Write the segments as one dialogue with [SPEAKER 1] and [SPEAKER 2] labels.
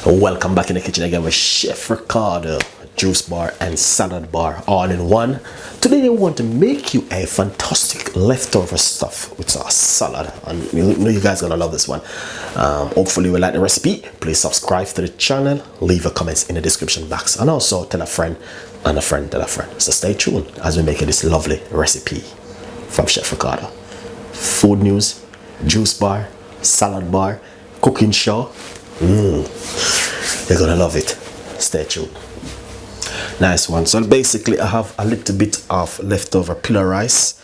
[SPEAKER 1] Welcome back in the kitchen again with Chef Ricardo Juice Bar and Salad Bar all in one. Today I want to make you a fantastic leftover stuff with our salad, and you know you guys are gonna love this one. Hopefully you will like the recipe. Please subscribe to the channel, leave your comments in the description box, and also tell a friend and a friend tell a friend. So stay tuned as we make this lovely recipe from Chef Ricardo. Food news, juice bar, salad bar, cooking show. You're gonna love it. Stay tuned. Nice one. So basically I have a little bit of leftover pillar rice,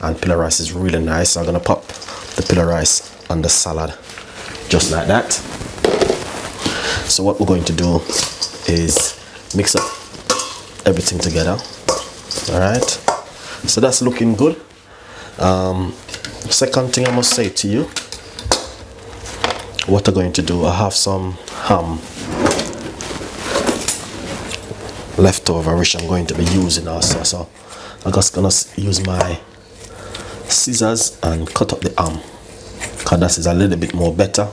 [SPEAKER 1] and pillar rice is really nice. So I'm gonna pop the pillar rice on the salad just like that. So what we're going to do is mix up everything together. All right, so that's looking good. Second thing I must say to you, what I'm going to do, I have some ham leftover which I'm going to be using also. So I'm just gonna use my scissors and cut up the ham, because that is a little bit more better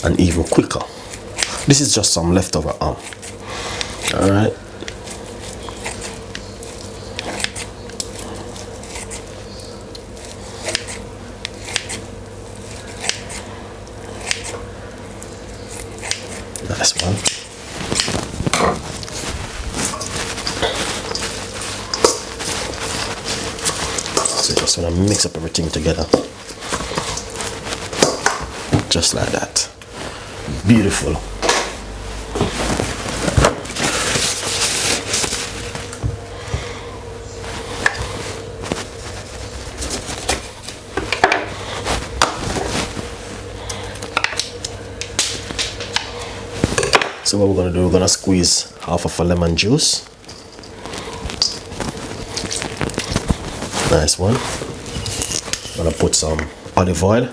[SPEAKER 1] and even quicker. This is just some leftover ham. All right. Nice one. So just want to mix up everything together, just like that. Beautiful. So what we're going to do, we're going to squeeze half of a lemon juice. Nice one. I'm going to put some olive oil.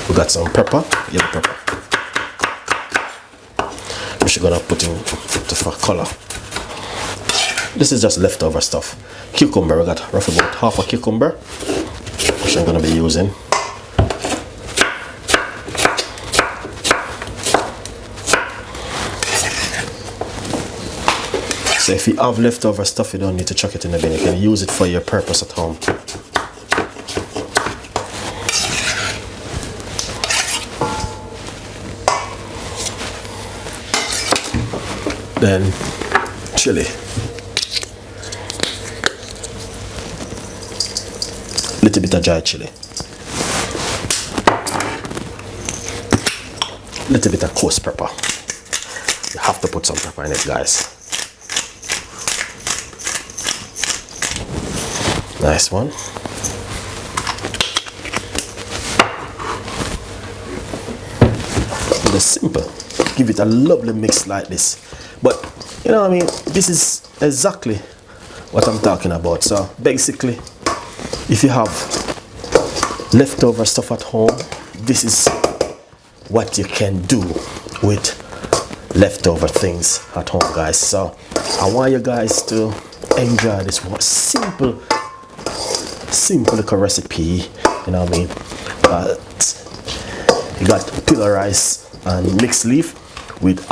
[SPEAKER 1] We got some pepper, yellow pepper, which we're going to put in for color. This is just leftover stuff. Cucumber, we got roughly about half a cucumber, which I'm going to be using. So if you have leftover stuff, you don't need to chuck it in the bin. You can use it for your purpose at home. Then chili. Little bit of dry chili, little bit of coarse pepper. You have to put some pepper in it, guys. Nice one. Just simple. Give it a lovely mix like this. But you know what I mean, this is exactly what I'm talking about. So basically, if you have leftover stuff at home, this is what you can do with leftover things at home, guys. So I want you guys to enjoy this one simple little recipe. You know what I mean? You got pillar rice and mixed leaf with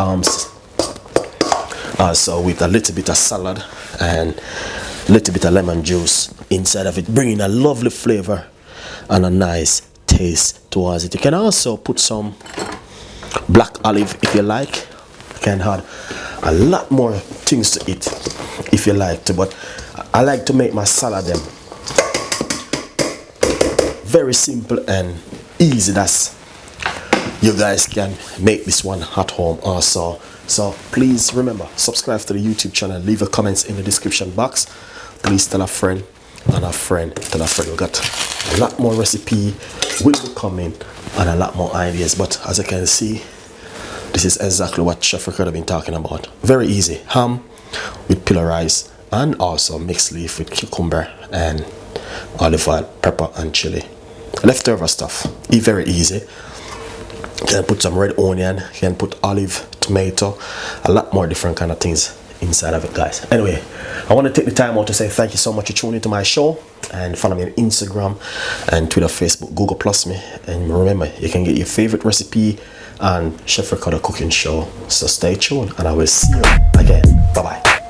[SPEAKER 1] also with a little bit of salad and a little bit of lemon juice inside of it, bringing a lovely flavor and a nice taste towards it. You can also put some black olive if you like. You can add a lot more things to it if you like to, but I like to make my salad them very simple and easy. That's you guys can make this one at home also. So please remember, subscribe to the YouTube channel, leave your comments in the description box. Please tell a friend and a friend tell a friend. We got a lot more recipe will be coming and a lot more ideas, but as you can see, this is exactly what Chef Ricardo been talking about. Very easy. Ham with pillar rice and also mixed leaf with cucumber and olive oil, pepper and chili. Leftover stuff. Very easy. You can put some red onion, you can put olive, tomato, a lot more different kind of things inside of it, guys. Anyway, I want to take the time out to say thank you so much for tuning into my show, and follow me on Instagram and Twitter, Facebook, Google Plus me. And remember, you can get your favorite recipe on Chef Ricardo Cooking Show. So stay tuned, and I will see you again. Bye bye.